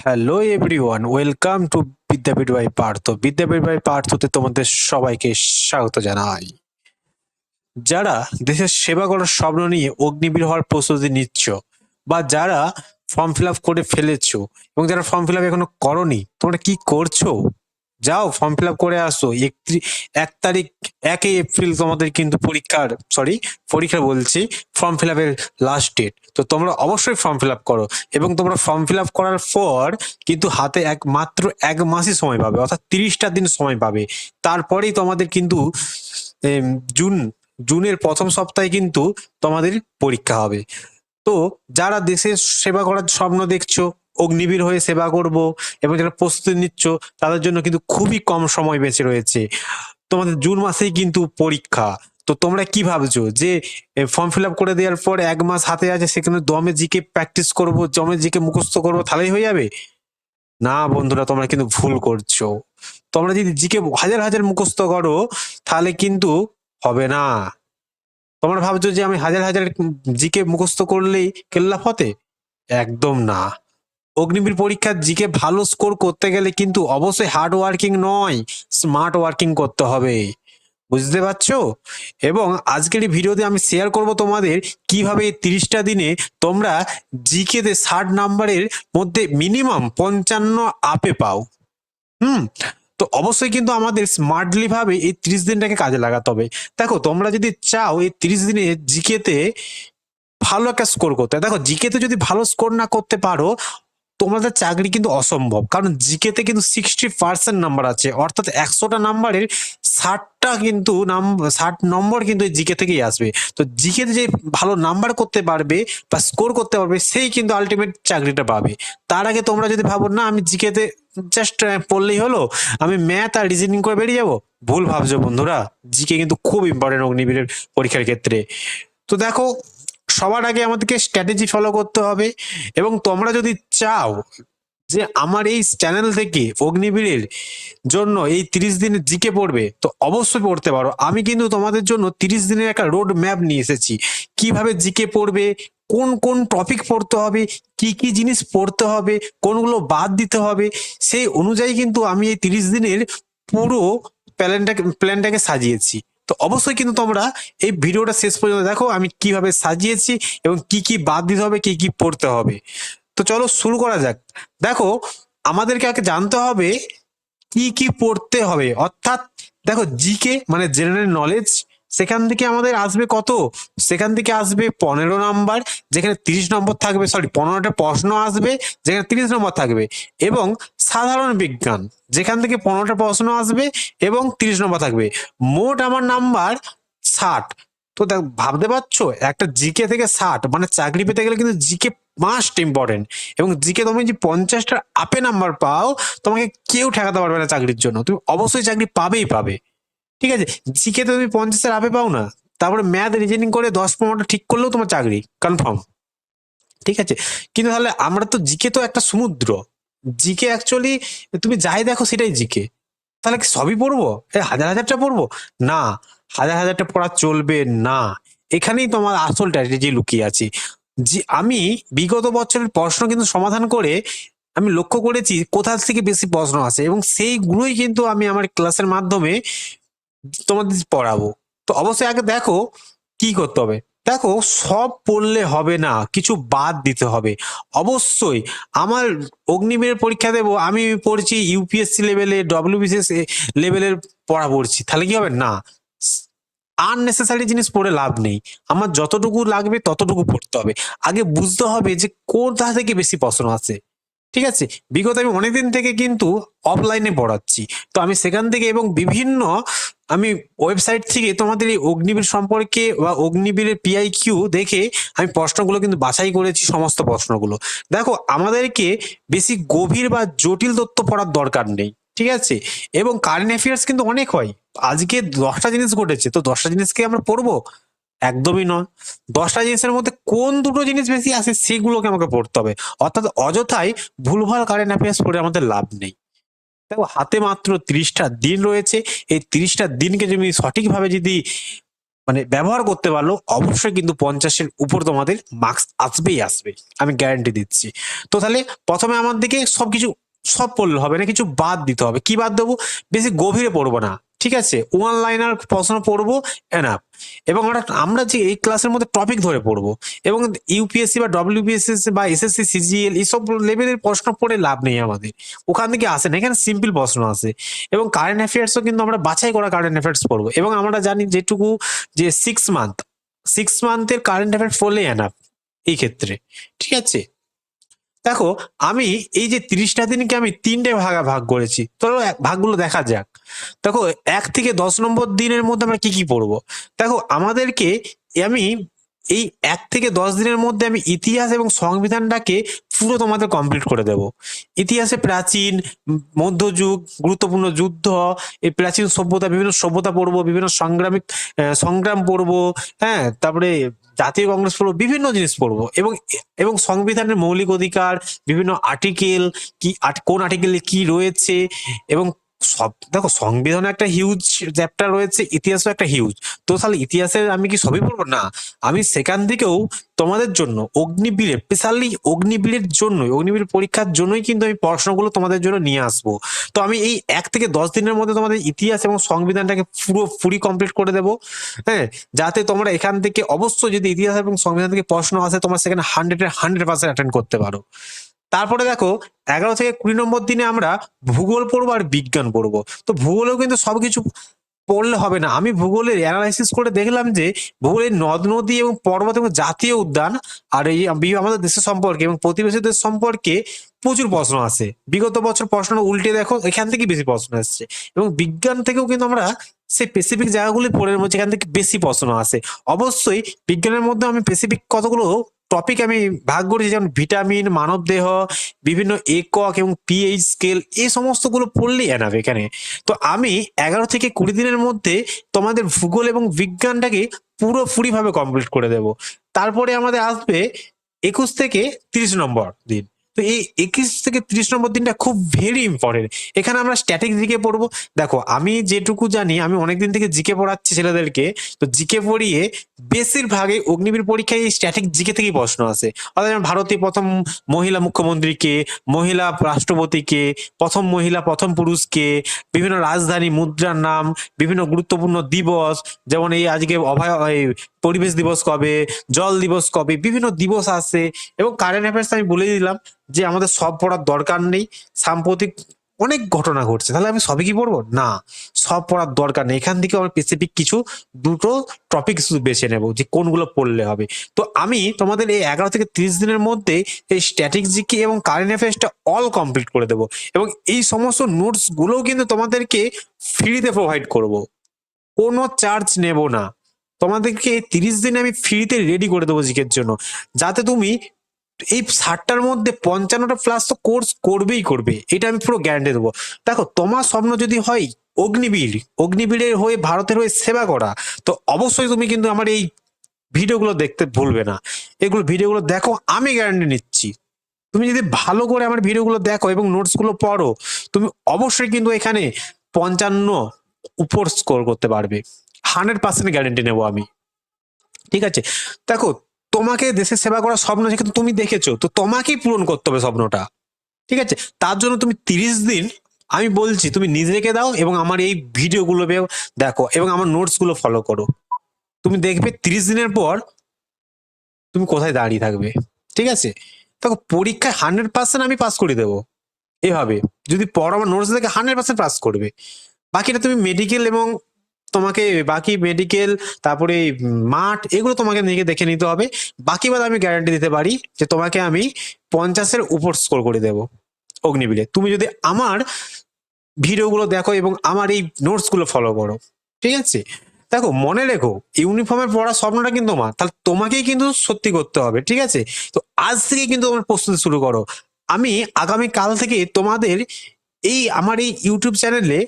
Hello everyone, welcome to Vidyapith by Partha. Vidyapith by পার্থতে তোমাদের সবাইকে স্বাগত জানাই। যারা দেশের সেবা করার স্বপ্ন নিয়ে অগ্নিবীর হওয়ার প্রস্তুতি নিচ্ছ, বা যারা ফর্ম ফিল আপ করে ফেলেছো এবং যারা ফর্ম ফিল আপ এখনো করনি, তোমরা কি করছো? যাও ফর্ম ফিল আপ করে আসো। 1 তারিখ 1 এপ্রিল তোমাদের কিন্তু পরীক্ষা বলছি, ফর্ম ফিল আপের লাস্ট ডেট। তো তোমরা অবশ্যই ফর্ম ফিল আপ করো, এবং তোমরা ফর্ম ফিল আপ করার পর কিন্তু হাতে মাত্র 1 মাসই সময় পাবে, অর্থাৎ 30টা দিন সময় পাবে। তারপরেই তোমাদের কিন্তু এম, জুন জুনের প্রথম সপ্তাহে কিন্তু তোমাদের পরীক্ষা হবে। তো যারা দেশের সেবা করার স্বপ্ন দেখছো, অগ্নিবীর হয়ে সেবা করব, এবং যারা প্রস্তুতি নিচ্ছ, তাদের জন্য কিন্তু খুবই কম সময় বেঁচে রয়েছে। তোমাদের জুন মাসেই কিন্তু পরীক্ষা। তো তোমরা কি ভাবছো যে ফর্ম ফিল আপ করে দেওয়ার পর 1 মাস হাতে আছে, সেখানে দমে জিকে প্র্যাকটিস করবো, দমে জিকে মুখস্থ করবো, তাহলেই হয়ে যাবে? না বন্ধুরা, তোমরা কিন্তু ভুল করছো। তোমরা যদি জিকে হাজার হাজার মুখস্থ করো, তাহলে কিন্তু হবে না। তোমরা ভাবছো যে আমি হাজার হাজার জিকে মুখস্থ করলেই কেল্লা ফতে? একদম না। অগ্নিবীর পরীক্ষার জিকে ভালো স্কোর করতে গেলে কিন্তু অবশ্যই হার্ড ওয়ার্কিং নয়, স্মার্ট ওয়ার্কিং করতে হবে। বুঝতে পারছো? এবং আজকের এই ভিডিওতে আমি শেয়ার করব তোমাদের কিভাবে এই 30টা দিনে তোমরা জিকে তে 60 নাম্বারের মধ্যে মিনিমাম 55 আপে পাও। হুম। তো অবশ্যই কিন্তু আমাদের স্মার্টলি ভাবে এই 30 দিনটাকে কাজে লাগাতে হবে। দেখো, তোমরা যদি চাও এই 30 দিনে জিকে তে ভালো একটা স্কোর করতে, দেখো জিকে তে যদি ভালো স্কোর না করতে পারো, তোমাদের চাকরি কিন্তু অসম্ভব। কারণ জিকে তে কিন্তু 60% নাম্বার আছে, অর্থাৎ 100টা নাম্বারের 60টা কিন্তু 60 নম্বর কিন্তু জিকে থেকেই আসবে। তো জিকে তে যে ভালো নাম্বার করতে পারবে বা স্কোর করতে পারবে, সেই কিন্তু আলটিমেট চাকরিটা পাবে। তার আগে তোমরা যদি ভাবো না আমি জিকে তে জাস্ট পড়লেই হলো, আমি ম্যাথ আর রিজনিং করে বেরিয়ে যাবো, ভুল ভাবছো বন্ধুরা। জিকে কিন্তু খুব ইম্পর্টেন্ট অগ্নিবীরের পরীক্ষার ক্ষেত্রে। তো দেখো, সবার আগে আমাদেরকে স্ট্র্যাটেজি ফলো করতে হবে। এবং তোমরা যদি চাও যে আমার এই চ্যানেল থেকে অগ্নিবীরের জন্য এই 30 দিনের জিকে পড়বে, তো অবশ্যই পড়তে পারো। আমি কিন্তু তোমাদের জন্য 30 দিনের একটা রোড ম্যাপ নিয়ে এসেছি। কিভাবে জিকে পড়বে, কোন কোন টপিক পড়তে হবে, কি কি জিনিস পড়তে হবে, কোনগুলো বাদ দিতে হবে, সেই অনুযায়ী কিন্তু আমি এই 30 দিনের পুরো প্ল্যানটাকে সাজিয়েছি। তো অবশ্যই কিন্তু তোমরা এই ভিডিওটা শেষ পর্যন্ত দেখো আমি কিভাবে সাজিয়েছি এবং কি কি বাদ দিতে হবে, কি কি পড়তে হবে। তো চলো শুরু করা যাক। দেখো, আমাদেরকে আগে জানতে হবে কি কি পড়তে হবে। অর্থাৎ দেখো, জিকে মানে জেনারেল নলেজ, সেখান থেকে আমাদের আসবে কত? সেখান থেকে আসবে 15 নাম্বার, যেখানে 30 নম্বর থাকবে, সরি 15টা প্রশ্ন আসবে, যেখানে 30 নম্বর থাকবে। এবং সাধারণ বিজ্ঞান, যেখান থেকে 15টা প্রশ্ন আসবে এবং 30 নম্বর থাকবে। মোট আমার নাম্বার 60। তো দেখ, ভাবতে পারছো একটা জিকে থেকে 60, মানে চাকরি পেতে গেলে কিন্তু জিকে মাস্ট ইম্পর্টেন্ট। এবং জিকে তুমি যে 50টার আপে নাম্বার পাও, তোমাকে কেউ ঠেকাতে পারবে না চাকরির জন্য, তুমি অবশ্যই চাকরি পাবেই পাবে। ঠিক আছে? জিকে তো তুমি 50-এর আপে পাও না, তারপরে ম্যাথ রিজনিং করে 10-15টা ঠিক করলেও তোমার চাকরি কনফার্ম। ঠিক আছে? কিন্তু তাহলে আমরা তো জিকে তো একটা সমুদ্র। জিকে অ্যাকচুয়ালি তুমি যাই দেখো সেটাই জিকে। তাহলে কি সবই পড়বো? হাজার হাজারটা পড়বো? না, হাজার হাজারটা পড়া চলবে না। এখানেই তোমার আসল স্ট্র্যাটেজি লুকিয়ে আছে। যে আমি বিগত বছরের প্রশ্ন কিন্তু সমাধান করে আমি লক্ষ্য করেছি কোথা থেকে বেশি প্রশ্ন আসে, এবং সেইগুলোই কিন্তু আমি আমার ক্লাসের মাধ্যমে তোমাদের পড়াবো। তো অবশ্যই আগে দেখো কি করতে হবে। দেখো, সব পড়লে হবে না, কিছু বাদ দিতে হবে। অবশ্যই আমার অগ্নিবীরের পরীক্ষা দেবো, আমি পড়ছি ইউপিএসসি লেভেলে, ডব্লিউবিসিএস লেভেলের পড়া পড়ছি, তাহলে কি হবে? না, আননেসেসারি জিনিস পড়ে লাভ নেই। আমার যতটুকু লাগবে ততটুকু পড়তে হবে। আগে বুঝতে হবে যে কোথা থেকে বেশি প্রশ্ন আসে। ঠিক আছে? বিগত আমি অনেকদিন থেকে কিন্তু অফলাইনে পড়াচ্ছি। তো আমি সেখান থেকে এবং বিভিন্ন আমি ওয়েবসাইট থেকে তোমাদের এই অগ্নিবীর সম্পর্কে বা অগ্নিবীরের পিআইকিউ দেখে আমি প্রশ্নগুলো কিন্তু বাছাই করেছি, সমস্ত প্রশ্নগুলো। দেখো, আমাদেরকে বেশি গভীর বা জটিল তথ্য পড়ার দরকার নেই। ঠিক আছে? এবং কারেন্ট অ্যাফেয়ার্স কিন্তু অনেক হয়। আজকে 10টা জিনিস ঘটেছে, তো 10টা জিনিসকে আমরা পড়বো? একদমই নয়। 10টা জিনিসের মধ্যে কোন দুটো জিনিস বেশি আসে সেগুলোকে আমাকে পড়তে হবে। অর্থাৎ অযথাই ভুলভাল কারেন্ট অ্যাফেয়ার্স পড়ে আমাদের লাভ নেই। দেখো, হাতে মাত্র 30টা দিন রয়েছে। এই 30টা দিনকে যদি সঠিকভাবে যদি মানে ব্যবহার করতে পারলো, অবশ্যই কিন্তু 50-এর উপর তোমাদের মার্কস আসবেই আসবে, আমি গ্যারান্টি দিচ্ছি। তো তাহলে প্রথমে আমার দিকে সবকিছু সব পড়লে হবে না, কিছু বাদ দিতে হবে। কি বাদ দেবো? বেশি গভীরে পড়বো না, ঠিক আছে, ওয়ান লাইনার প্রশ্ন পড়বো, এনাফ। এবং আমরা যে এই ক্লাসের মধ্যে টপিক ধরে পড়বো, এবং ইউপিএসসি বা ডব্লিউবিএসএস বা এসএসসি সিজিএল এইসব লেভেলের প্রশ্ন পড়ে লাভ নেই আমাদের, ওখান থেকে আসে না, এখানে সিম্পল প্রশ্ন আসে। এবং কারেন্ট অ্যাফেয়ার্সও কিন্তু আমরা বাছাই করা কারেন্ট অ্যাফেয়ার্স পড়বো, এবং আমরা জানি যেটুকু যে 6 মান্থের কারেন্ট অ্যাফেয়ার্স পড়লে এনাফ এই ক্ষেত্রে, ঠিক আছে। দেখো, আমি এই যে 30টা দিনকে আমি 3টে ভাগে ভাগ করেছি, চলো ভাগগুলো দেখা যাক। দেখো, 1 থেকে 10 নম্বর দিনের মধ্যে আমরা কি কি পড়বো। দেখো, আমাদেরকে আমি এই 1 থেকে 10 দিনের মধ্যে আমি ইতিহাস এবং সংবিধানটাকে পুরো তোমাদের কমপ্লিট করে দেব। ইতিহাসে প্রাচীন, মধ্যযুগ, গুরুত্বপূর্ণ যুদ্ধ, এই প্রাচীন সভ্যতা, বিভিন্ন সভ্যতা পড়বো, বিভিন্ন সংগ্রাম পড়বো, হ্যাঁ, তারপরে জাতীয় কংগ্রেস পড়বো, বিভিন্ন জিনিস পড়বো। এবং এবং সংবিধানের মৌলিক অধিকার, বিভিন্ন আর্টিকেল, কোন আর্টিকেলে কি রয়েছে, এবং সব দেখো, সংবিধানে একটা হিউজ চ্যাপ্টার রয়েছে, ইতিহাসও একটা হিউজ। তো তাহলে ইতিহাসের আমি কি সবই পড়বো না, আমি সেখান থেকেও তোমাদের জন্য অগ্নিবীরের, স্পেশালি অগ্নিবীরের জন্য, অগ্নিবীর পরীক্ষার জন্যই কিন্তু আমি প্রশ্নগুলো তোমাদের জন্য নিয়ে আসবো। তো আমি এই 1 থেকে 10 দিনের মধ্যে তোমাদের ইতিহাস এবং সংবিধানটাকে পুরোপুরি কমপ্লিট করে দেবো, হ্যাঁ, যাতে তোমরা এখান থেকে অবশ্যই, যদি ইতিহাস এবং সংবিধান থেকে প্রশ্ন আসে, তোমরা সেখানে 100% অ্যাটেন্ড করতে পারো। তারপরে দেখো, 11 থেকে 20 নম্বর দিনে আমরা ভূগোল পড়বো আর বিজ্ঞান পড়বো। তো ভূগোলেও কিন্তু সবকিছু পড়লে হবে না, আমি ভূগোলের অ্যানালাইসিস করে দেখলাম যে ভূগোলের নদ নদী এবং পর্বত এবং জাতীয় উদ্যান, আর এই আমাদের দেশের সম্পর্কে এবং প্রতিবেশী দেশ সম্পর্কে প্রচুর প্রশ্ন আসে। বিগত বছর প্রশ্ন উল্টে দেখো, এখান থেকে বেশি প্রশ্ন আসছে। এবং বিজ্ঞান থেকেও কিন্তু আমরা সেই স্পেসিফিক জায়গাগুলি পড়ে নেবো যেখান থেকে বেশি প্রশ্ন আসে। অবশ্যই বিজ্ঞানের মধ্যে আমি স্পেসিফিক কতগুলো টপিক আমি ভাগ করেছি, যেমন ভিটামিন, মানবদেহ, বিভিন্ন একক এবং পিএইচ স্কেল, এই সমস্তগুলো পড়লেই এনাফ এখানে। তো আমি 11 থেকে 20 দিনের মধ্যে তোমাদের ভূগোল এবং বিজ্ঞানটাকে পুরোপুরি ভাবে কমপ্লিট করে দেব। তারপরে আমাদের আসবে 21 থেকে 30 নম্বর দিন। তো এই 21 থেকে 30 নম্বর দিনটা খুব ভেরি ইম্পর্টেন্ট। এখানে আমরা স্ট্যাটিক জিকে পড়বো। দেখো, আমি যেটুকু জানি, আমি অনেকদিন থেকে জিকে পড়াচ্ছি ছেলেদেরকে। তো জিকে পড়িয়ে বেশিরভাগই অগ্নিবীর পরীক্ষায় এই স্ট্যাটিক জিকে থেকেই প্রশ্ন আসে। অর্থাৎ যেমন ভারতের প্রথম মহিলা মুখ্যমন্ত্রীকে, মহিলা রাষ্ট্রপতিকে, প্রথম মহিলা প্রথম পুরুষকে, বিভিন্ন রাজধানী মুদ্রার নাম, বিভিন্ন গুরুত্বপূর্ণ দিবস, যেমন এই আজকে এই পরিবেশ দিবস কবে, জল দিবস কবে, বিভিন্ন দিবস আছে। এবং কারেন্ট অ্যাফেয়ার্স আমি বলে দিলাম যে আমাদের সব পড়ার দরকার নেই, সাম্প্রতিক অনেক ঘটনা ঘটছে, তাহলে আমি সবই কি পড়বো না, সব পড়ার দরকার নেই। এখান থেকে আমি স্পেসিফিক কিছু দুটো টপিক শুধু বেছে নেবো যে কোনগুলো পড়লে হবে। তো আমি তোমাদের এই 11 থেকে 30 দিনের মধ্যে এই স্ট্যাটিক জিকে এবং কারেন্ট অ্যাফেয়ার্সটা অল কমপ্লিট করে দেবো। এবং এই সমস্ত নোটস গুলোও কিন্তু তোমাদেরকে ফ্রিতে প্রোভাইড করব, কোনো চার্জ নেব না। তোমাদেরকে 30 দিনে আমি ফ্রিতে রেডি করে দেবো জিকের জন্য, যাতে তুমি এই 60টার মধ্যে 55টা প্লাস তো কোর্স করবেই করবে, এটা আমি পুরো গ্যারান্টি দেবো। দেখো, তোমার স্বপ্ন যদি হয় অগ্নিবীর, অগ্নিবীরের হয়ে ভারতের হয়ে সেবা করা, তো অবশ্যই তুমি কিন্তু আমার এই ভিডিওগুলো দেখতে ভুলবে না। এগুলো ভিডিওগুলো দেখো, আমি গ্যারান্টি নিচ্ছি। তুমি যদি ভালো করে আমার ভিডিওগুলো দেখো এবং নোটস গুলো পড়ো, তুমি অবশ্যই কিন্তু এখানে 55 উপর স্কোর করতে পারবে, 100% গ্যারান্টি নেবো আমি, ঠিক আছে। দেখো, তোমাকে দেশের সেবা করার স্বপ্ন যেহেতু তুমি দেখেছো, তো তোমাকেই পূরণ করতে হবে স্বপ্নটা, ঠিক আছে। তার জন্য তুমি 30 দিন, আমি বলছি, তুমি নিজেকে দাও এবং আমার এই ভিডিওগুলো দেখো এবং আমার নোটস গুলো ফলো করো। তুমি দেখবে 30 দিনের পর তুমি কোথায় দাঁড়িয়ে থাকবে, ঠিক আছে। দেখো, পরীক্ষায় 100% আমি পাস করে দেবো এভাবে, যদি পড়ো আমার নোটস দেখে 100% পাস করবে। বাকিটা তুমি মেডিকেল এবং তোমাকে বাকি মেডিকেল, তারপরে মাঠ, এগুলো তোমাকে নিজে দেখে নিতে হবে। বাকি বাদ আমি গ্যারান্টি দিতে পারি যে তোমাকে আমি 50-এর উপর স্কোর করে দেবো অগ্নিবীরে, তুমি যদি আমার ভিডিওগুলো দেখো এবং আমার এই নোটস গুলো ফলো করো, ঠিক আছে। দেখো, মনে রেখো, ইউনিফর্মের পড়ার স্বপ্নটা কিন্তু তোমার, তাহলে তোমাকেই কিন্তু সত্যি করতে হবে, ঠিক আছে। তো আজ থেকে কিন্তু তোমার প্রস্তুতি শুরু করো। আমি আগামী কাল থেকে তোমাদের এই আমার এই ইউটিউব চ্যানেলে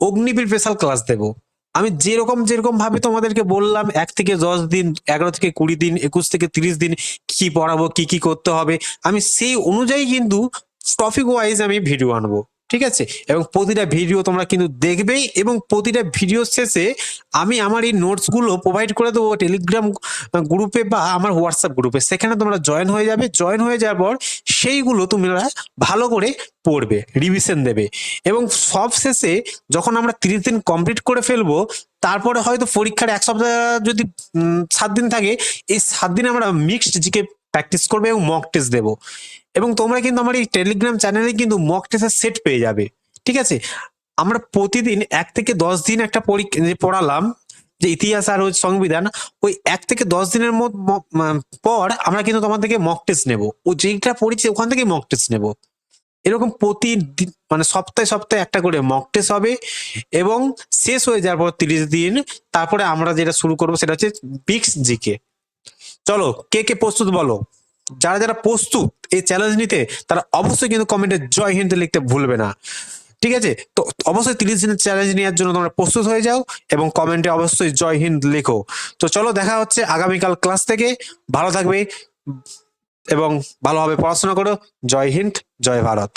অগ্নিবীর স্পেশাল ক্লাস দেবো। আমি যেরকম যেরকম ভাবে তোমাদেরকে বললাম, 1 থেকে 10 দিন, 11 থেকে 20 দিন, 21 থেকে 30 দিন কি পড়াবো, কি কি করতে হবে, আমি সেই অনুযায়ী কিন্তু টপিক ওয়াইজ আমি ভিডিও আনবো। ঠিক আছে, এবং প্রতিটা ভিডিও তোমরা কিন্তু দেখবেই, এবং প্রতিটা ভিডিও শেষে আমি আমার এই নোটসগুলো প্রোভাইড করে দেবো টেলিগ্রাম গ্রুপে বা আমার হোয়াটসঅ্যাপ গ্রুপে। সেখানে তোমরা জয়েন হয়ে যাবে। জয়েন হয়ে যাওয়ার পর সেইগুলো তোমরা ভালো করে পড়বে, রিভিশন দেবে, এবং সব শেষে যখন আমরা 30 দিন কমপ্লিট করে ফেলবো, তারপরে হয়তো পরীক্ষার 1 সপ্তাহ যদি 7 দিন থাকে, এই 7 দিন আমরা মিক্সড জিকে প্র্যাকটিস করবো এবং মক টেস্ট দেবো। এবং তোমরা কিন্তু আমার এই টেলিগ্রাম চ্যানেলে কিন্তু মক টেস্টের সেট পেয়ে যাবে। ঠিক আছে, আমরা প্রতিদিন 1 থেকে 10 দিন একটা পরীক্ষা যে পড়ালাম, যে ইতিহাস আর ওই সংবিধান, ওই 1 থেকে 10 দিনের পর আমরা কিন্তু তোমাদেরকে মক টেস্ট নেবো। ও যেইটা পড়েছি ওখান থেকে মক টেস্ট নেবো। এরকম প্রতিদিন মানে সপ্তাহে সপ্তাহে একটা করে মক টেস্ট হবে, এবং শেষ হয়ে যাওয়ার পর 30 দিন তারপরে আমরা যেটা শুরু করবো সেটা হচ্ছে পিক্স জিকে। চলো, কে কে প্রস্তুত বলো? যারা যারা প্রস্তুত এই চ্যালেঞ্জ নিতে, তারা অবশ্যই কিন্তু কমেন্টে জয় হিন্দ লিখতে ভুলবে না। ঠিক আছে, তো অবশ্যই 30 দিনের চ্যালেঞ্জ নেওয়ার জন্য তোমরা প্রস্তুত হয়ে যাও এবং কমেন্টে অবশ্যই জয় হিন্দ লেখো। তো চলো, দেখা হচ্ছে আগামীকাল ক্লাস থেকে। ভালো থাকবে এবং ভালোভাবে পড়াশোনা করো। জয় হিন্দ, জয় ভারত।